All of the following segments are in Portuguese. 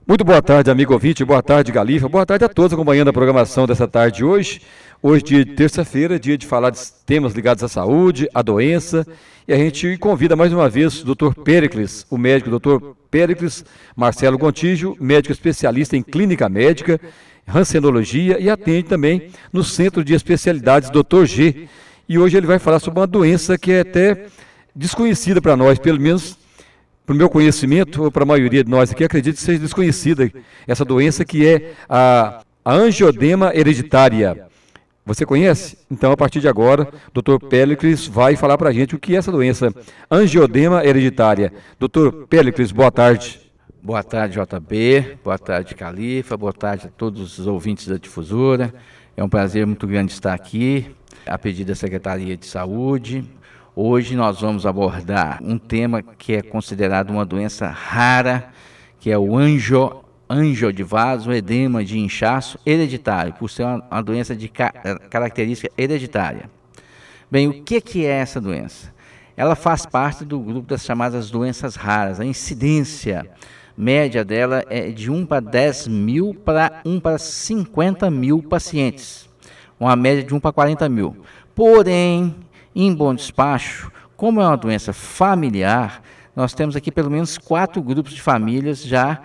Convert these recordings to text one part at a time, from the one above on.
Muito boa tarde, amigo ouvinte, boa tarde, Galifa, boa tarde a todos acompanhando a programação dessa tarde de hoje. Hoje, dia de terça-feira, dia de falar de temas ligados à saúde, à doença, e a gente convida mais uma vez o Dr. Péricles, o médico Dr. Péricles Marcelo Gontijo, médico especialista em clínica médica, rancenologia e atende também no Centro de Especialidades Dr. G. E hoje ele vai falar sobre uma doença que é até desconhecida para nós, pelo menos para o meu conhecimento, ou para a maioria de nós aqui, acredito que seja desconhecida essa doença que é a angiodema hereditária. Você conhece? Então, a partir de agora, Dr. Péricles vai falar para a gente o que é essa doença, angiodema hereditária. Dr. Péricles, boa tarde. Boa tarde, JB, boa tarde, Califa, boa tarde a todos os ouvintes da Difusora. É um prazer muito grande estar aqui, a pedido da Secretaria de Saúde. Hoje nós vamos abordar um tema que é considerado uma doença rara, que é o angiodivaso edema de inchaço hereditário, por ser uma doença de característica hereditária. Bem, o que é essa doença? Ela faz parte do grupo das chamadas doenças raras. A incidência média dela é de 1 para 10 mil para 1 para 50 mil pacientes, uma média de 1 para 40 mil. Porém, em bom despacho, como é uma doença familiar, nós temos aqui pelo menos 4 grupos de famílias já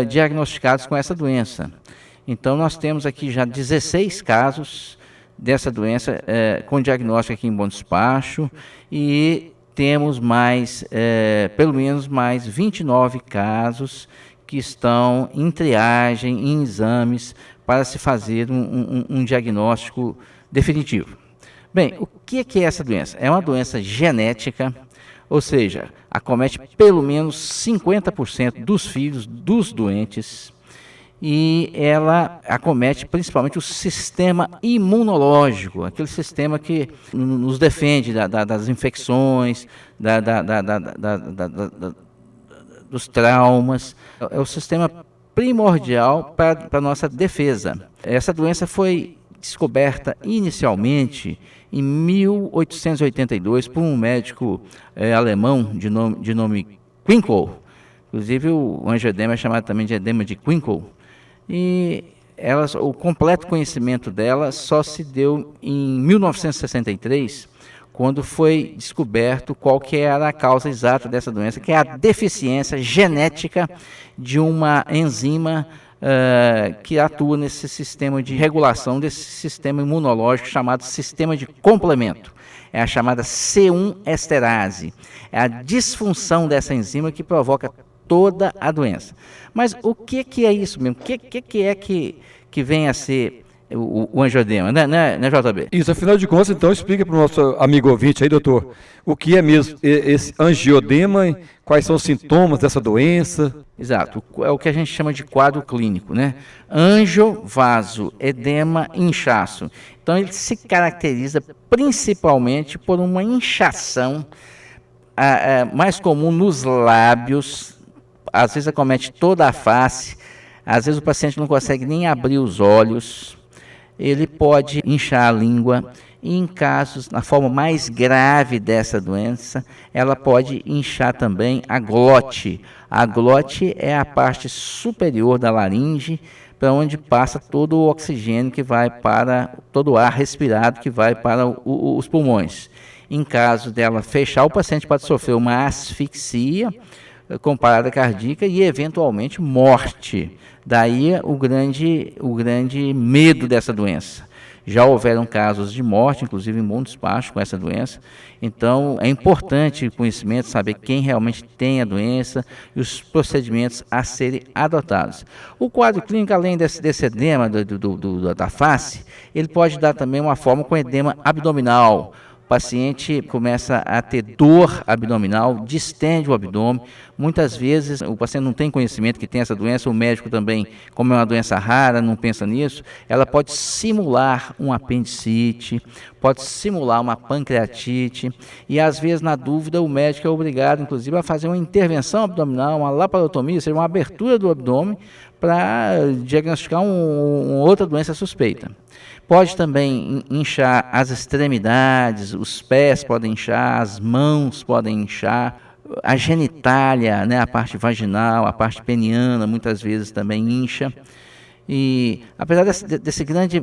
diagnosticados com essa doença. Então, nós temos aqui já 16 casos dessa doença com diagnóstico aqui em bom despacho e temos pelo menos mais 29 casos que estão em triagem, em exames, para se fazer um diagnóstico definitivo. Bem, o que é essa doença? É uma doença genética, ou seja, acomete pelo menos 50% dos filhos dos doentes e ela acomete principalmente o sistema imunológico, aquele sistema que nos defende das infecções, dos traumas. É o sistema primordial para a nossa defesa. Essa doença foi descoberta inicialmente em 1882 por um médico alemão de nome Quinkel. Inclusive o angiodema é chamado também de edema de Quinkel. E o completo conhecimento dela só se deu em 1963, quando foi descoberto qual que era a causa exata dessa doença, que é a deficiência genética de uma enzima que atua nesse sistema de regulação desse sistema imunológico chamado sistema de complemento. É a chamada C1 esterase. É a disfunção dessa enzima que provoca toda a doença. Mas o que é isso mesmo? O que é que vem a ser o angiodema, né, JB? Isso, afinal de contas, então, explica para o nosso amigo ouvinte aí, doutor, o que é mesmo esse angiodema, quais são os sintomas dessa doença? Exato, é o que a gente chama de quadro clínico, né? Angiovaso, edema, inchaço. Então, ele se caracteriza principalmente por uma inchação mais comum nos lábios, às vezes acomete toda a face, às vezes o paciente não consegue nem abrir os olhos. Ele pode inchar a língua e, em casos, na forma mais grave dessa doença, ela pode inchar também a glote. A glote é a parte superior da laringe, para onde passa todo o oxigênio que vai para, todo o ar respirado que vai para os pulmões. Em caso dela fechar, o paciente pode sofrer uma asfixia com parada cardíaca e, eventualmente, morte. Daí o grande medo dessa doença. Já houveram casos de morte, inclusive em bom despacho com essa doença. Então, é importante o conhecimento, saber quem realmente tem a doença e os procedimentos a serem adotados. O quadro clínico, além desse edema da face, ele pode dar também uma forma com edema abdominal. O paciente começa a ter dor abdominal, distende o abdômen. Muitas vezes o paciente não tem conhecimento que tem essa doença, o médico também, como é uma doença rara, não pensa nisso. Ela pode simular um apendicite, pode simular uma pancreatite e às vezes, na dúvida, o médico é obrigado, inclusive, a fazer uma intervenção abdominal, uma laparotomia, ou seja, uma abertura do abdômen para diagnosticar uma outra doença suspeita. Pode também inchar as extremidades, os pés podem inchar, as mãos podem inchar, A genitália, né, a parte vaginal, a parte peniana, muitas vezes também incha. E apesar desse grande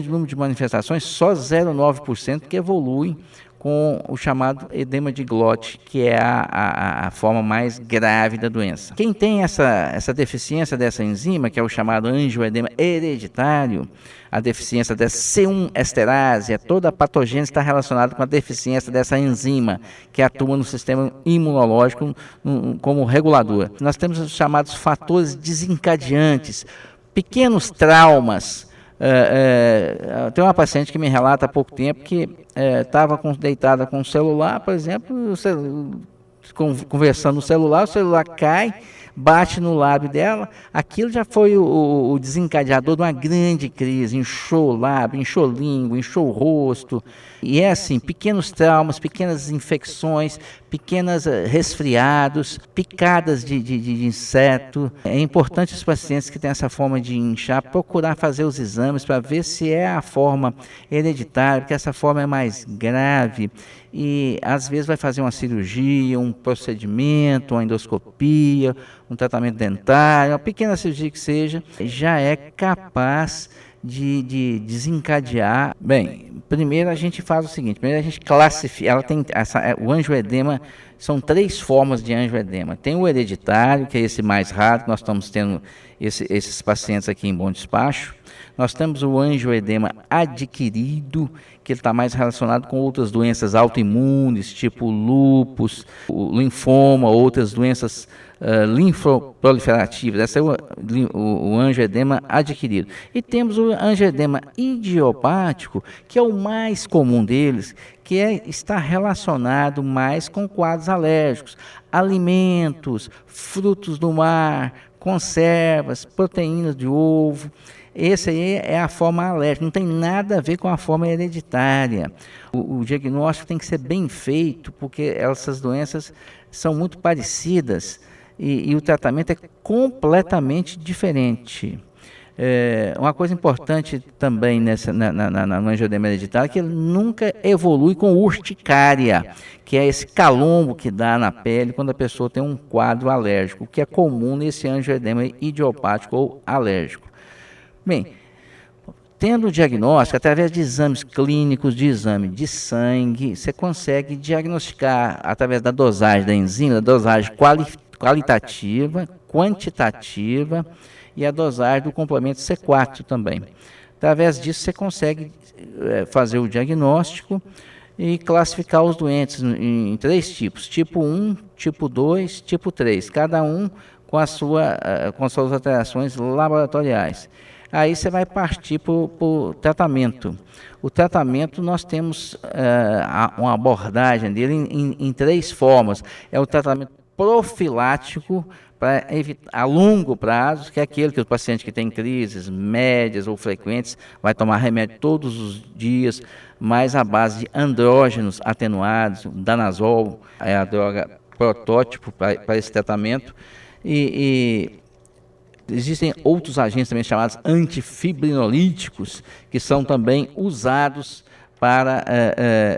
número de manifestações, só 0,9% que evoluem com o chamado edema de glote, que é a forma mais grave da doença. Quem tem essa deficiência dessa enzima, que é o chamado angioedema hereditário, a deficiência dessa C1-esterase, toda a patogênese está relacionada com a deficiência dessa enzima, que atua no sistema imunológico como regulador. Nós temos os chamados fatores desencadeantes, pequenos traumas. Tem uma paciente que me relata há pouco tempo que estava deitada com o celular, por exemplo, conversando no celular, o celular cai, bate no lábio dela, aquilo já foi o desencadeador de uma grande crise, inchou o lábio, inchou a língua, inchou o rosto, e é assim, pequenos traumas, pequenas infecções, pequenos resfriados, picadas de inseto. É importante os pacientes que têm essa forma de inchar procurar fazer os exames para ver se é a forma hereditária, porque essa forma é mais grave e às vezes vai fazer uma cirurgia, um procedimento, uma endoscopia, um tratamento dentário, uma pequena cirurgia que seja, já é capaz de desencadear. Bem, primeiro a gente faz o seguinte, primeiro a gente classifica, ela tem o angioedema, são 3 formas de angioedema. Tem o hereditário, que é esse mais raro, que nós estamos tendo esses pacientes aqui em Bom Despacho. Nós temos o angioedema adquirido, que ele está mais relacionado com outras doenças autoimunes, tipo lúpus, o linfoma, outras doenças linfoproliferativas. Esse é o angioedema adquirido. E temos o angioedema idiopático, que é o mais comum deles, que está relacionado mais com quadros alérgicos, alimentos, frutos do mar, conservas, proteínas de ovo. Esse aí é a forma alérgica, não tem nada a ver com a forma hereditária. O diagnóstico tem que ser bem feito, porque essas doenças são muito parecidas e o tratamento é completamente diferente. Uma coisa importante também no angioedema hereditário é que ele nunca evolui com urticária, que é esse calombo que dá na pele quando a pessoa tem um quadro alérgico, que é comum nesse angioedema idiopático ou alérgico. Bem, tendo o diagnóstico, através de exames clínicos, de exame de sangue, você consegue diagnosticar através da dosagem da enzima, da dosagem qualitativa, quantitativa e a dosagem do complemento C4 também. Através disso você consegue fazer o diagnóstico e classificar os doentes em 3 tipos, tipo 1, tipo 2, tipo 3, cada um com as suas alterações laboratoriais. Aí você vai partir para o tratamento. O tratamento nós temos uma abordagem dele em 3 formas. É o tratamento profilático para evitar a longo prazo, que é aquele que o paciente que tem crises médias ou frequentes vai tomar remédio todos os dias, mas à base de andrógenos atenuados, danazol é a droga protótipo para esse tratamento, e existem outros agentes também chamados antifibrinolíticos, que são também usados para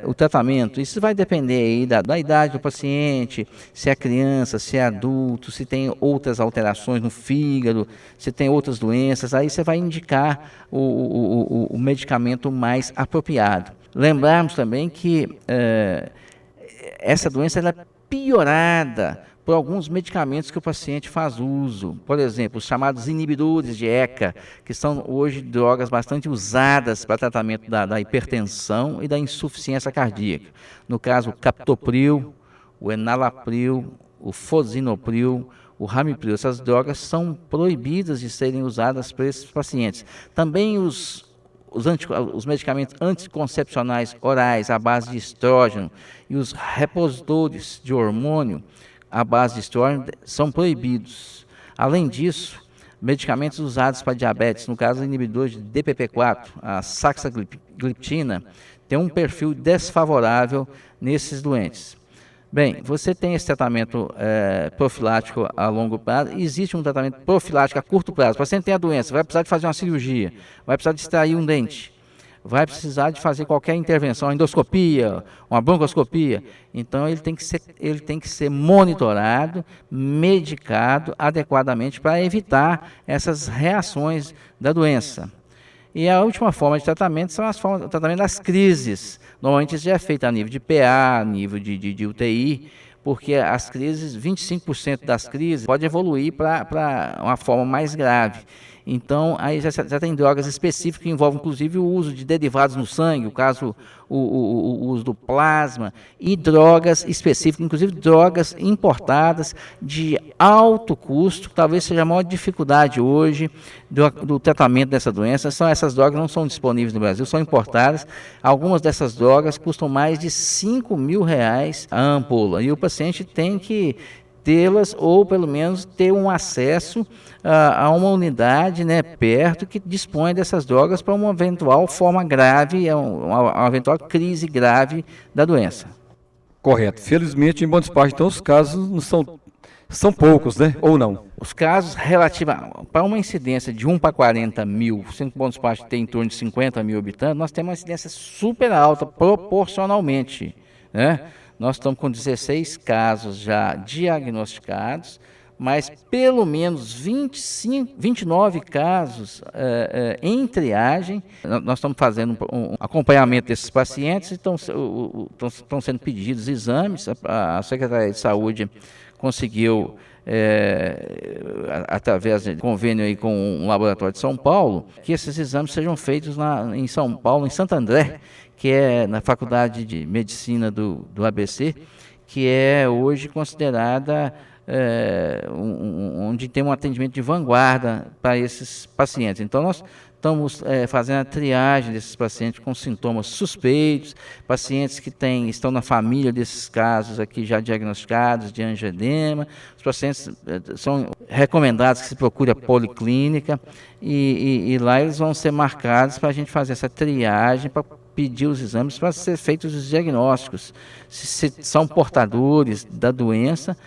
o tratamento. Isso vai depender aí da idade do paciente, se é criança, se é adulto, se tem outras alterações no fígado, se tem outras doenças, aí você vai indicar o medicamento mais apropriado. Lembrarmos também que essa doença ela é piorada por alguns medicamentos que o paciente faz uso. Por exemplo, os chamados inibidores de ECA, que são hoje drogas bastante usadas para tratamento da hipertensão e da insuficiência cardíaca. No caso, o captopril, o enalapril, o fosinopril, o ramipril. Essas drogas são proibidas de serem usadas por esses pacientes. Também os medicamentos anticoncepcionais orais à base de estrógeno e os repositores de hormônio à base de estrógeno são proibidos. Além disso, medicamentos usados para diabetes, no caso inibidores de DPP-4, a saxagliptina, tem um perfil desfavorável nesses doentes. Bem, você tem esse tratamento profilático a longo prazo, existe um tratamento profilático a curto prazo. O paciente tem a doença, vai precisar de fazer uma cirurgia, vai precisar de extrair um dente. vai precisar de fazer qualquer intervenção, endoscopia, uma broncoscopia. Então ele tem que ser monitorado, medicado adequadamente para evitar essas reações da doença. E a última forma de tratamento são as formas de tratamento das crises. Normalmente isso já é feito a nível de PA, a nível de UTI, porque as crises, 25% das crises pode evoluir para uma forma mais grave. Então, aí já tem drogas específicas que envolvem, inclusive, o uso de derivados no sangue, o caso, o uso do plasma, e drogas específicas, inclusive drogas importadas de alto custo, que talvez seja a maior dificuldade hoje do tratamento dessa doença. Essas drogas não são disponíveis no Brasil, são importadas. Algumas dessas drogas custam mais de R$5.000 a ampola, e o paciente tem que tê-las, ou pelo menos ter um acesso a uma unidade, né, perto, que dispõe dessas drogas para uma eventual forma grave, uma eventual crise grave da doença. Correto. Felizmente, em Bom Despacho, então, os casos não são poucos, né? Ou não? Os casos relativos para uma incidência de 1 para 40 mil, sendo que Bom Despacho tem em torno de 50 mil habitantes, nós temos uma incidência super alta, proporcionalmente, né? Nós estamos com 16 casos já diagnosticados, mas pelo menos 29 casos triagem. Nós estamos fazendo um acompanhamento desses pacientes, estão sendo pedidos exames. A Secretaria de Saúde conseguiu, através de convênio aí com um laboratório de São Paulo, que esses exames sejam feitos em São Paulo, em Santo André, que é na Faculdade de Medicina do ABC, que é hoje considerada onde tem um atendimento de vanguarda para esses pacientes. Então, nós estamos fazendo a triagem desses pacientes com sintomas suspeitos, pacientes que estão na família desses casos aqui já diagnosticados de angioedema. Os pacientes são recomendados que se procure a policlínica e lá eles vão ser marcados para a gente fazer essa triagem, para pedir os exames para ser feitos os diagnósticos, se são portadores da doença,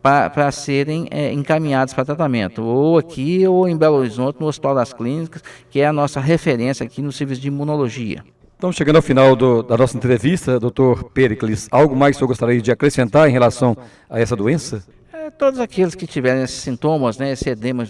para serem encaminhados para tratamento, ou aqui ou em Belo Horizonte, no Hospital das Clínicas, que é a nossa referência aqui no serviço de imunologia. Estamos chegando ao final da nossa entrevista, Dr. Péricles. Algo mais que o senhor gostaria de acrescentar em relação a essa doença? Todos aqueles que tiverem esses sintomas, né, esse edema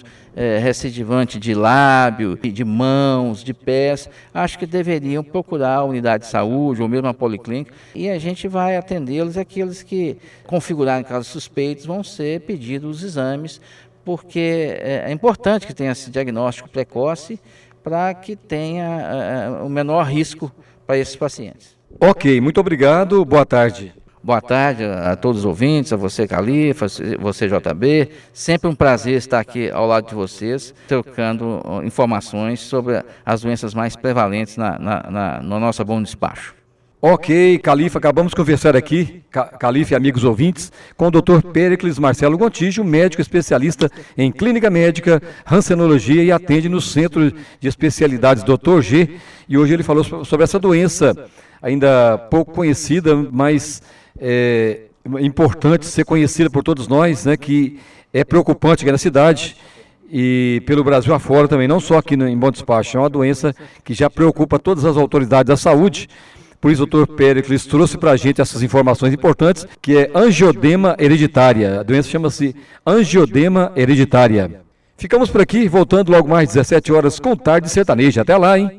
recidivante de lábio, de mãos, de pés, acho que deveriam procurar a unidade de saúde ou mesmo a policlínica, e a gente vai atendê-los. Aqueles que configurarem casos suspeitos vão ser pedidos os exames, porque é importante que tenha esse diagnóstico precoce para que tenha o menor risco para esses pacientes. Ok, muito obrigado, boa tarde. Boa tarde a todos os ouvintes, a você, Califa, você, JB. Sempre um prazer estar aqui ao lado de vocês, trocando informações sobre as doenças mais prevalentes no nosso Bom Despacho. Ok, Califa, acabamos de conversar aqui, Califa e amigos ouvintes, com o Dr. Péricles Marcelo Gontijo, médico especialista em clínica médica, rancenologia e atende no Centro de Especialidades Dr. G. E hoje ele falou sobre essa doença, ainda pouco conhecida, mas importante ser conhecida por todos nós, né, que é preocupante aqui na cidade e pelo Brasil afora também, não só aqui em Bom Despacho. É uma doença que já preocupa todas as autoridades da saúde. Por isso, o Dr. Péricles trouxe para a gente essas informações importantes, que é angioedema hereditária. A doença chama-se angioedema hereditária. Ficamos por aqui, voltando logo mais 17 horas com Tarde Sertaneja. Até lá, hein?